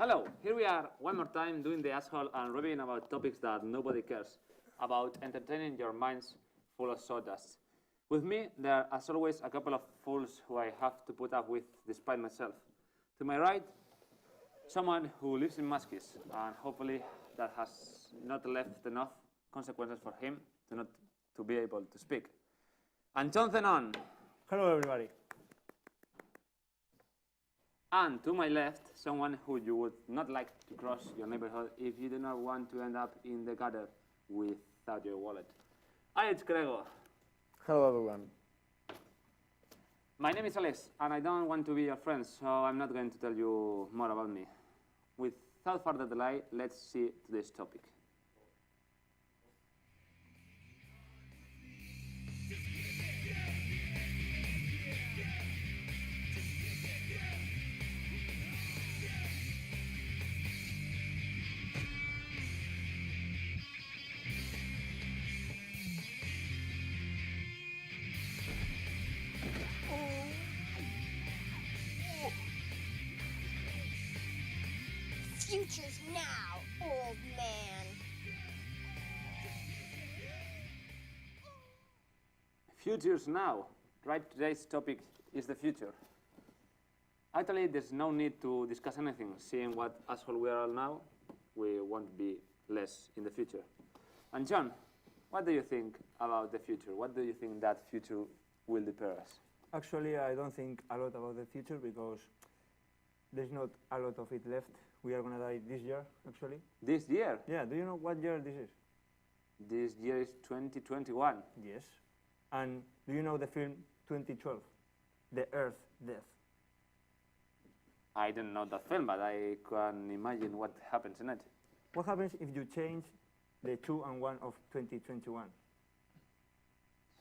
Hello, here we are one more time doing the asshole and reviewing about topics that nobody cares, about entertaining your minds full of sawdust. With me, there are as always a couple of fools who I have to put up with despite myself. To my right, someone who lives in Muskies, and hopefully that has not left enough consequences for him to not to be able to speak. And John Zenon. Hello, everybody. And to my left, someone who you would not like to cross your neighborhood if you do not want to end up in the gutter without your wallet. Alex Grego. Hello, everyone. My name is Alex, and I don't want to be your friend, so I'm not going to tell you more about me. Without further delay, let's see today's topic. Future's now, old man. Future's now. Right, today's topic is the future. Actually, there's no need to discuss anything. Seeing what asshole we are all now, we won't be less in the future. And John, what do you think about the future? What do you think that future will prepare us? Actually, I don't think a lot about the future because there's not a lot of it left. We are going to die this year, actually. This year? Yeah, do you know what year this is? This year is 2021. Yes. And do you know the film 2012? The Earth Death. I don't know that film, but I can imagine what happens in it. What happens if you change the 2 and 1 of 2021?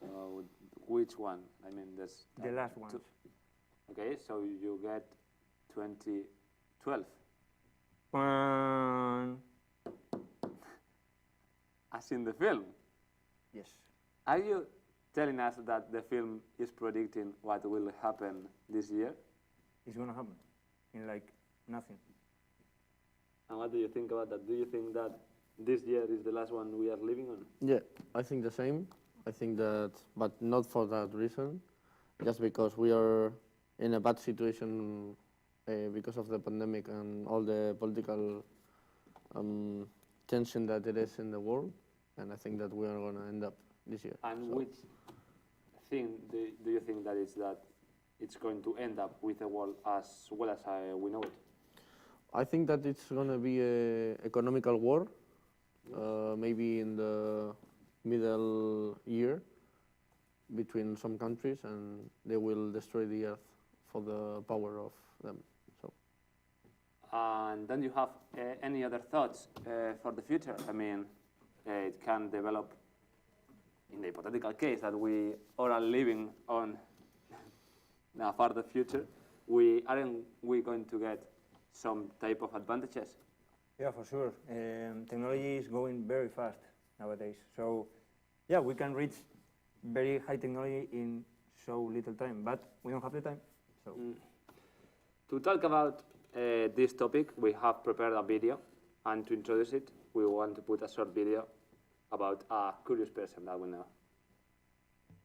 So, which one? I mean, there's... The last one. Okay, so you get 2012. As in the film? Yes. Are you telling us that the film is predicting what will happen this year? It's going to happen in like nothing. And what do you think about that? Do you think that this year is the last one we are living on? Yeah, I think the same. I think that, but not for that reason, just because we are in a bad situation because of the pandemic and all the political tension that it is in the world, and I think that we are going to end up this year. And which thing do you think that is that it's going to end up with the world as well as we know it? I think that it's going to be an economical war, maybe in the middle year between some countries, and they will destroy the earth for the power of them. So. And then you have any other thoughts for the future? I mean, it can develop, in the hypothetical case that we are living on a further future, aren't we going to get some type of advantages? Yeah, for sure. Technology is going very fast nowadays. So, yeah, we can reach very high technology in so little time, but we don't have the time. So. To talk about this topic, we have prepared a video, and to introduce it, we want to put a short video about a curious person that we know.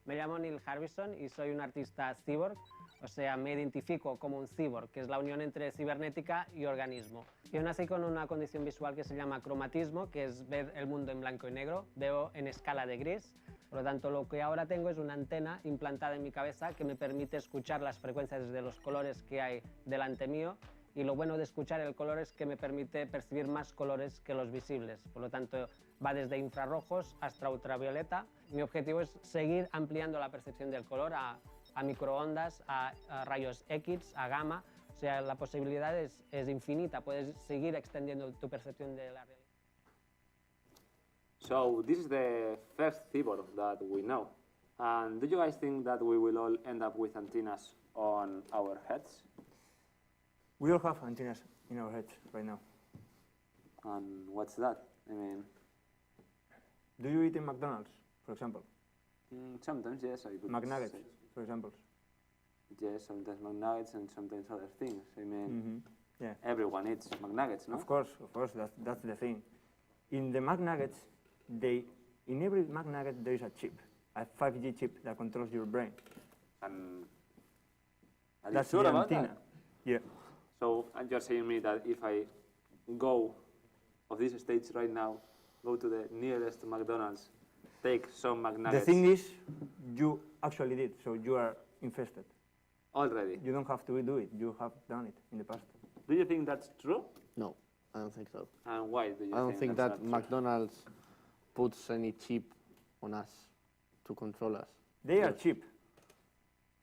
Me llamo Neil Harbison y soy un artista cyborg, o sea, me identifico como un cyborg, que es la unión entre cibernética y organismo. Yo nací con una condición visual que se llama cromatismo, que es ver el mundo en blanco y negro, veo en escala de gris. Por lo tanto, lo que ahora tengo es una antena implantada en mi cabeza que me permite escuchar las frecuencias de los colores que hay delante mío, y lo bueno de escuchar el color es que me permite percibir más colores que los visibles. Por lo tanto, va desde infrarrojos hasta ultravioleta. Mi objetivo es seguir ampliando la percepción del color a microondas, a rayos X, a gamma. O sea, la posibilidad es infinita. Puedes seguir extendiendo tu percepción de la realidad. So this is the first cyborg that we know. And do you guys think that we will all end up with antennas on our heads? We all have antennas in our heads right now. And what's that? I mean... Do you eat in McDonald's, for example? Sometimes, yes. I could McNuggets, say. for example. Yes, sometimes McNuggets and sometimes other things. I mean... Yeah. Everyone eats McNuggets, no? Of course, that's the thing. In the McNuggets, in every McNugget there is a chip, a 5G chip that controls your brain. And are you That's sure the about antenna. that? Yeah. So you're saying me that if I go of this stage right now, go to the nearest McDonald's, take some McNuggets. The thing is, you actually did, so you are infested. already. You don't have to do it. You have done it in the past. Do you think that's true? No, I don't think so. And why do you I don't think that's that not true? McDonald's puts any chip on us to control us. They are cheap,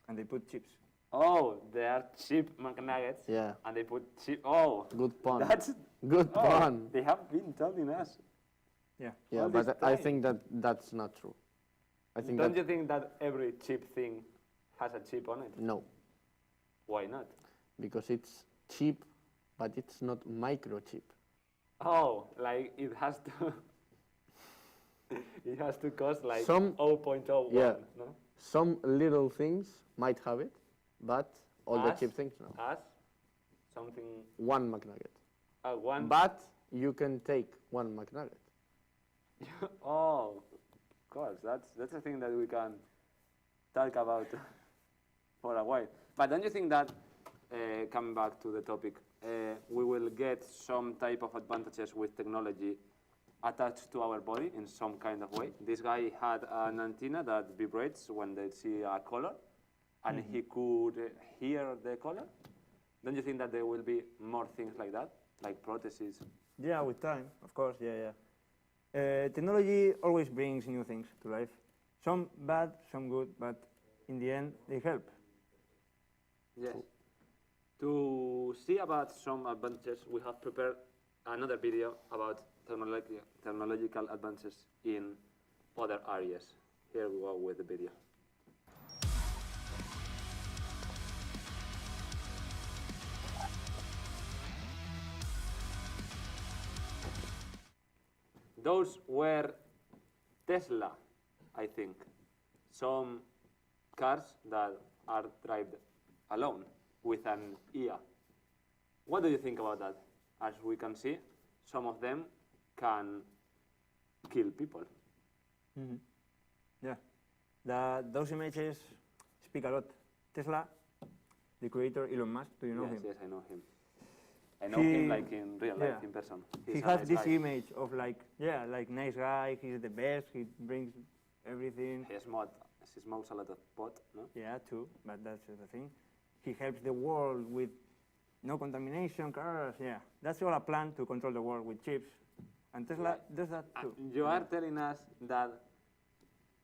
and they put chips. Oh, they are cheap McNuggets. Yeah. And they put cheap. Oh, Good pun. that's Good oh, pun. They have been telling us. Yeah. Yeah, all this but I time. think that that's not true. I think Don't that you think that every cheap thing has a chip on it? no, Why not? because it's cheap, but it's not microchip. Oh, like it has to. It has to cost like Some- 0.01. yeah. No? Some little things might have it, but all the As? cheap things no. As something. One McNugget. One. But you can take one McNugget. Oh, of course. That's a thing that we can talk about for a while. But don't you think that, coming back to the topic, we will get some type of advantages with technology attached to our body in some kind of way? This guy had an antenna that vibrates when they see a color, and he could hear the color. Don't you think that there will be more things like that, like prostheses? Yeah, with time, of course. Yeah. Technology always brings new things to life. Some bad, some good, but in the end, they help. Yes. To see about some advantages, we have prepared another video about technological advances in other areas. Here we go with the video. Those were Tesla, I think. Some cars that are driven alone with an ear. What do you think about that? As we can see, some of them can kill people. Yeah. Those images speak a lot. Tesla, the creator Elon Musk, do you know him? Yes, I know him. I know him like in real life, yeah. in person. He He's a has nice this guy. image of like nice guy, he's the best, he brings everything. He smokes a lot of pot, no? Yeah, too, but that's the thing. He helps the world with no contamination, cars, yeah. That's all a plan to control the world with chips. And Tesla does that too. You are telling us that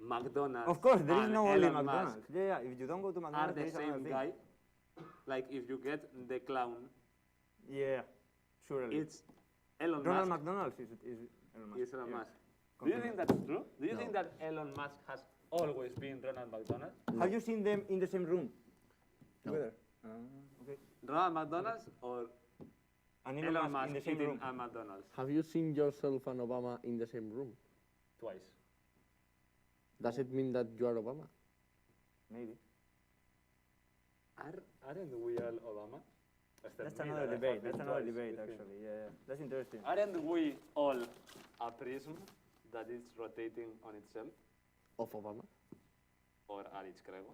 McDonald's Of course, there is and no only Elon McDonald's. Musk Yeah, if you don't go to are McDonald's, the there is another same thing. guy. Like if you get the clown, Yeah, surely. it's Elon Ronald Musk. McDonald is Elon Musk. Is Elon yeah. Musk. Do you think that's true? Do you No. think that Elon Musk has always been Ronald McDonald? Have you seen them in the same room? No. Together? Okay. Ronald McDonald's or And Elon Musk in the same eating room. a McDonald's? Have you seen yourself and Obama in the same room? Twice. Does it mean that you are Obama? Maybe. Aren't we all Obama? That's another debate. That's another debate, actually. Yeah. That's interesting. Aren't we all a prism that is rotating on itself? Of Obama? Or Alex Crego?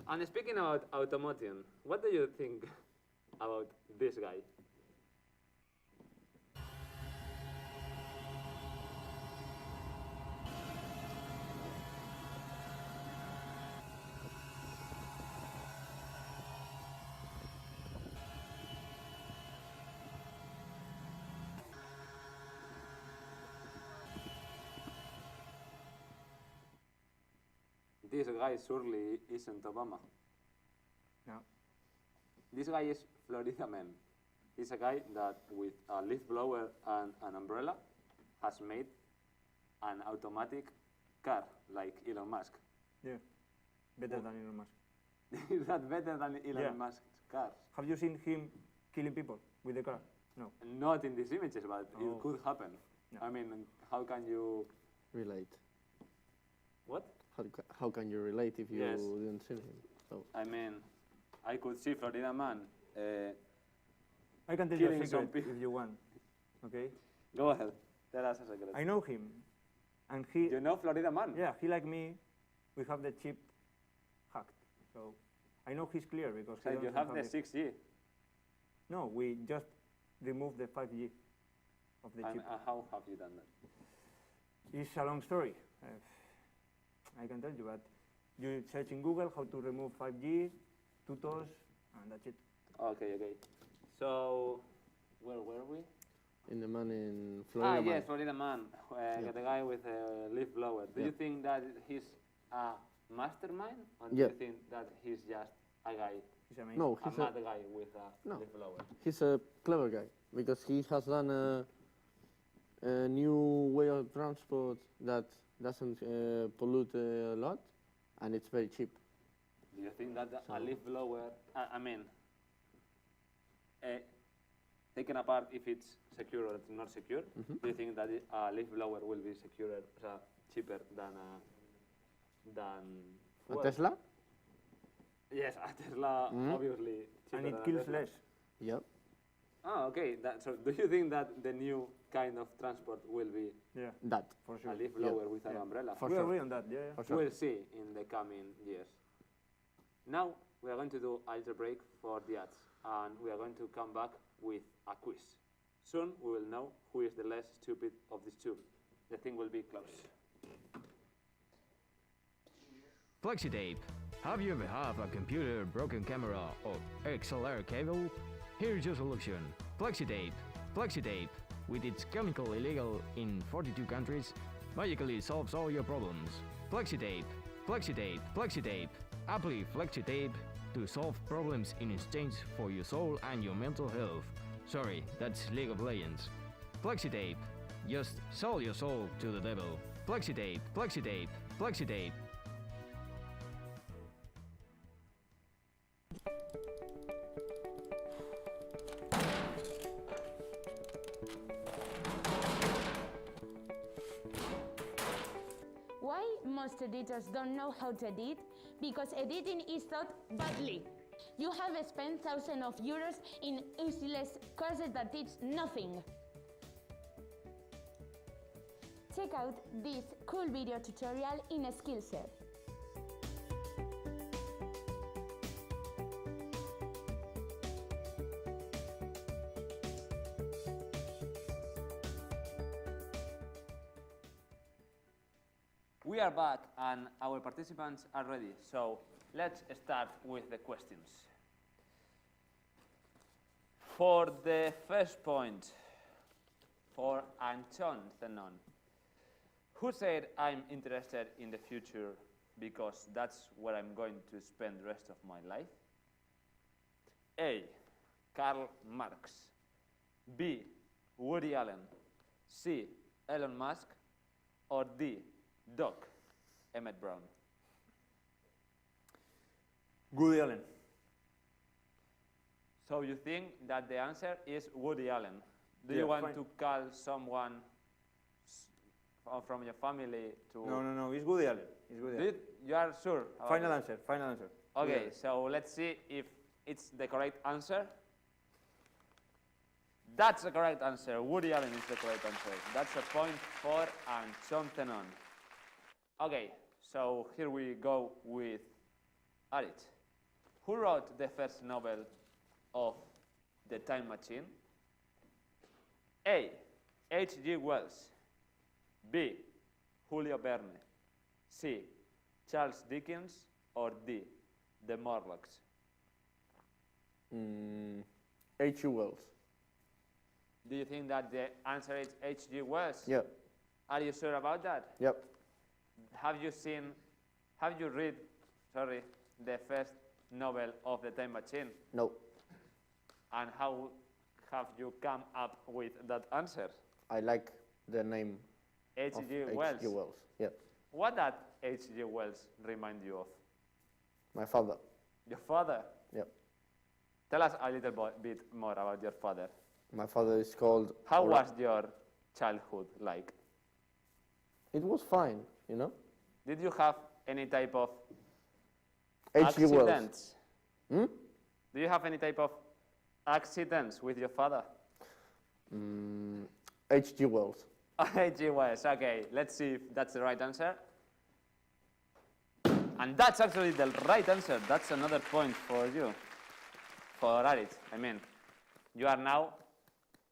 And speaking about automotive, what do you think about this guy? This guy surely isn't Obama. No. This guy is Florida man. He's a guy that with a leaf blower and an umbrella has made an automatic car like Elon Musk. Yeah. Better than Elon Musk. Is that better than Elon Yeah. Musk's cars? Have you seen him killing people with the car? No. Not in these images, but Oh. it could happen. No. I mean, how can you... Relate. What? How can you relate if you Yes. didn't see him? So I mean, I could see Florida man I can tell you a killing some secret people. if you want. Okay. Go ahead. Tell us a secret. I know him, and he. You know Florida man? Yeah, he like me. We have the chip hacked, so I know he's clear because So he you doesn't have the it. 6G. No, we just removed the 5G of the And chip. how have you done that? It's a long story. I can tell you, but you search in Google how to remove 5G, tutors, and that's it. Okay. So, where were we? In the man in Florida. man. Yes, Florida man. The guy with a leaf blower. Do you think that he's a mastermind, or do Yeah. you think that he's just a guy, It's amazing. No, a he's mad guy with a No. leaf blower? he's a clever guy because he has done a new way of transport that doesn't pollute a lot, and it's very cheap. Do you think that a leaf blower, taken apart if it's secure or it's not secure, do you think that a leaf blower will be cheaper than A well, Tesla? Yes, a Tesla obviously cheaper And than it a kills Tesla. less. Yep. Oh, okay. So do you think that the new kind of transport will be Yeah, That. for sure. a leaf blower with an umbrella? For we sure. agree on that. Yeah. For sure. We'll see in the coming years. Now we are going to do a little break for the ads, and we are going to come back with a quiz. Soon we will know who is the less stupid of these two. The thing will be close. Flexi Tape. Have you ever have a computer, broken camera, or XLR cable? Here's your solution. Flexi Tape. Flexi Tape, with its chemical illegal in 42 countries, magically solves all your problems. Flexi Tape. Flexi Tape. Flexi Tape. Apply Flexi Tape to solve problems in exchange for your soul and your mental health. Sorry, that's League of Legends. Flexi Tape. Just sell your soul to the devil. Flexi Tape. Flexi Tape. Flexi Tape. Why most editors don't know how to edit? Because editing is taught badly. You have spent thousands of euros in useless courses that teach nothing. Check out this cool video tutorial in Skillshare. We are back and our participants are ready. So let's start with the questions. For the first point, for Anton Zenon, who said I'm interested in the future because that's where I'm going to spend the rest of my life? A. Karl Marx. B. Woody Allen. C. Elon Musk. Or D. Doc Emmett Brown. Woody Allen. So you think that the answer is Woody Allen? Do Yeah, you want fine. to call someone from your family to? No. It's Woody Allen. It's Woody Allen. You are sure? about Final it? answer. Final answer. Okay, Woody so let's see if it's the correct answer. That's the correct answer. Woody Allen is the correct answer. That's a point for Anton Zenon. Okay, so here we go with Arit. Who wrote the first novel of The Time Machine? A. H.G. Wells. B. Julio Verne. C. Charles Dickens. Or D. The Morlocks. H.G. Wells. Do you think that the answer is H.G. Wells? Yep. Are you sure about that? Yep. Have you read, the first novel of The Time Machine? No. And how have you come up with that answer? I like the name of H.G. Wells. H.G. Wells. Yep. What did H.G. Wells remind you of? My father. Your father? Yep. Tell us a little bit more about your father. My father is called. How was your childhood like? It was fine, you know. Did you have any type of H.G. Wells. accidents? Hmm? Do you have any type of Accidents with your father. H.G. Wells. H.G. Wells. Okay, let's see if that's the right answer. And that's actually the right answer. That's another point for you. For Arit, I mean. You are now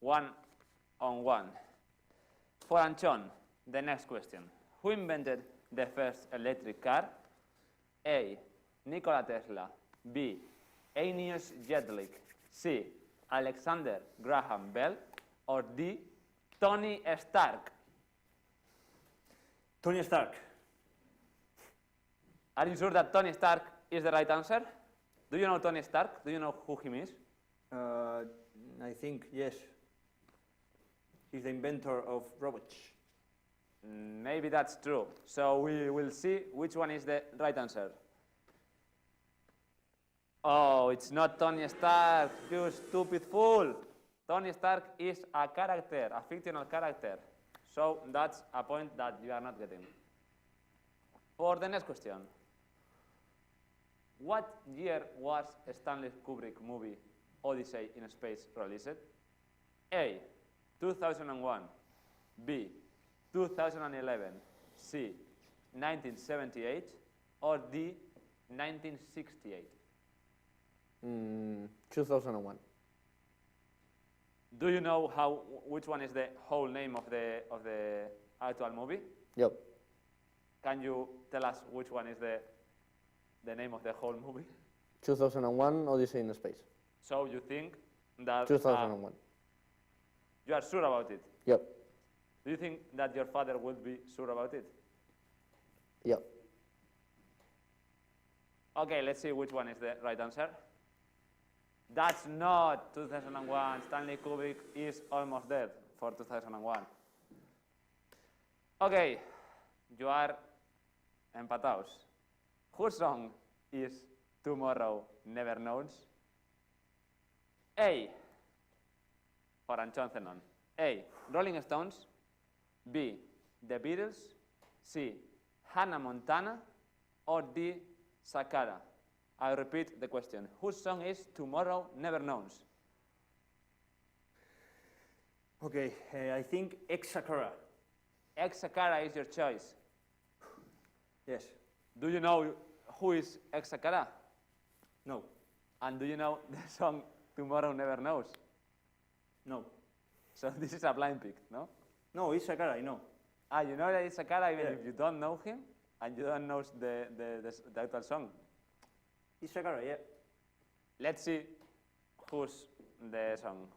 1-on-1. For Anchon, the next question. Who invented the first electric car? A. Nikola Tesla. B. Aeneas Jedlik. C. Alexander Graham Bell. Or D. Tony Stark. Tony Stark. Are you sure that Tony Stark is the right answer? Do you know Tony Stark? Do you know who he is? I think, yes. He's the inventor of robots. Maybe that's true. So we will see which one is the right answer. Oh, it's not Tony Stark, you stupid fool. Tony Stark is a character, a fictional character. So that's a point that you are not getting. For the next question. What year was Stanley Kubrick movie Odyssey in Space released? A. 2001. B. 2011. C. 1978. Or D. 1968. 2001. Do you know which one is the whole name of the actual movie? Yep. Can you tell us which one is the name of the whole movie? 2001 Odyssey in Space. So you think that 2001. You are sure about it? Yep. Do you think that your father would be sure about it? Yep. Okay, let's see which one is the right answer. That's not 2001. Stanley Kubrick is almost dead for 2001. Okay, you are empatados. Whose song is Tomorrow Never Knows? A. For Anchon Zenon. A. Rolling Stones. B. The Beatles. C. Hannah Montana. Or D. Sakara. I repeat the question. Whose song is Tomorrow Never Knows? Okay, I think Ex-Sakara. Ex-Sakara is your choice. Yes. Do you know who is Ex-Sakara? No. And do you know the song Tomorrow Never Knows? No. So this is a blind pick, no? No, it's Sakara, I know. Ah, you know that it's Sakara even Yeah. if you don't know him and you don't know the actual song. It's Sakara, yeah. Let's see who's the song.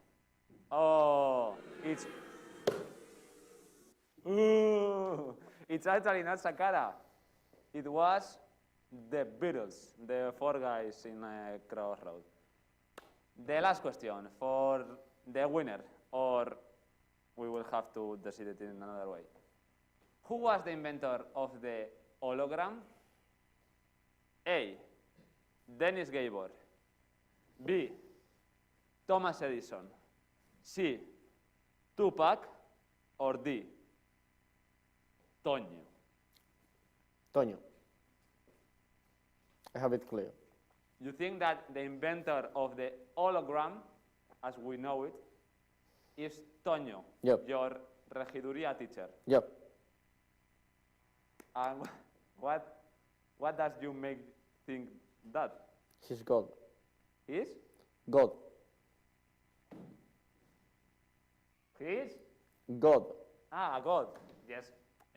Oh, it's... Ooh, it's actually not Sakara. It was the Beatles, the four guys in a crossroad. The last question for the winner, or we will have to decide it in another way. Who was the inventor of the hologram? A. Dennis Gabor. B. Thomas Edison. C. Tupac. Or D. Toño. Toño. I have it clear. You think that the inventor of the hologram, as we know it, is Toño, Yep. your regiduría teacher. Yep. And what does you make think that? He's God. Is? God. He is? God. Ah, a god. Yes,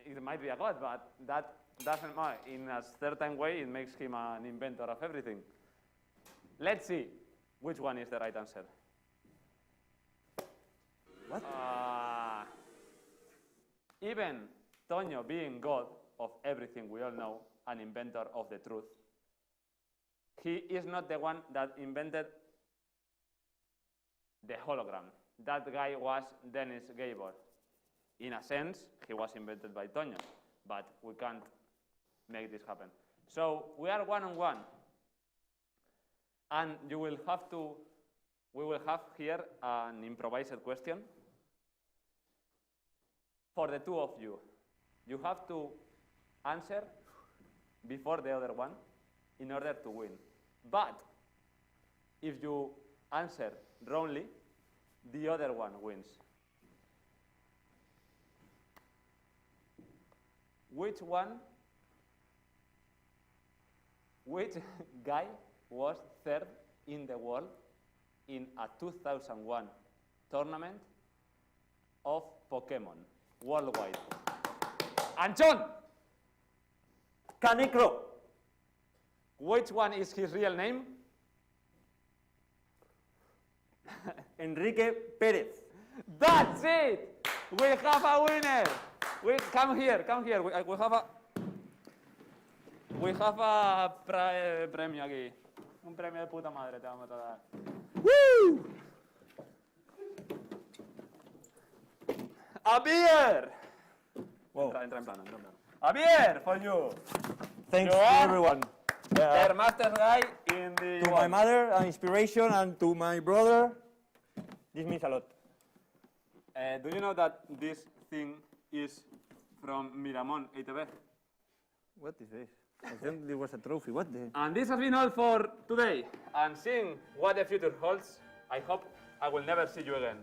it might be a god, but that doesn't matter. In a certain way, it makes him an inventor of everything. Let's see which one is the right answer. What? Even Toño being god of everything we all know, an inventor of the truth, he is not the one that invented the hologram. That guy was Dennis Gabor. In a sense, he was invented by Toño, but we can't make this happen. So we are 1-on-1. And you will have to, we will have here an improvised question for the two of you. You have to answer before the other one in order to win. But if you answer wrongly, the other one wins. Which guy was third in the world in a 2001 tournament of Pokemon worldwide? Anton! Canicro. Which one is his real name? Enrique Pérez. That's it! We have a winner! Come here. We have a premio aquí. Un premio de puta madre te vamos a dar. Woo! A beer! Wow. Entra en plano. A beer for you! Thanks You to are everyone. Their master guy in the To my mother, an inspiration, and to my brother, this means a lot. Do you know that this thing is from Miramon ATV? What is this? I think there was a trophy. What the? And this has been all for today. And seeing what the future holds, I hope I will never see you again.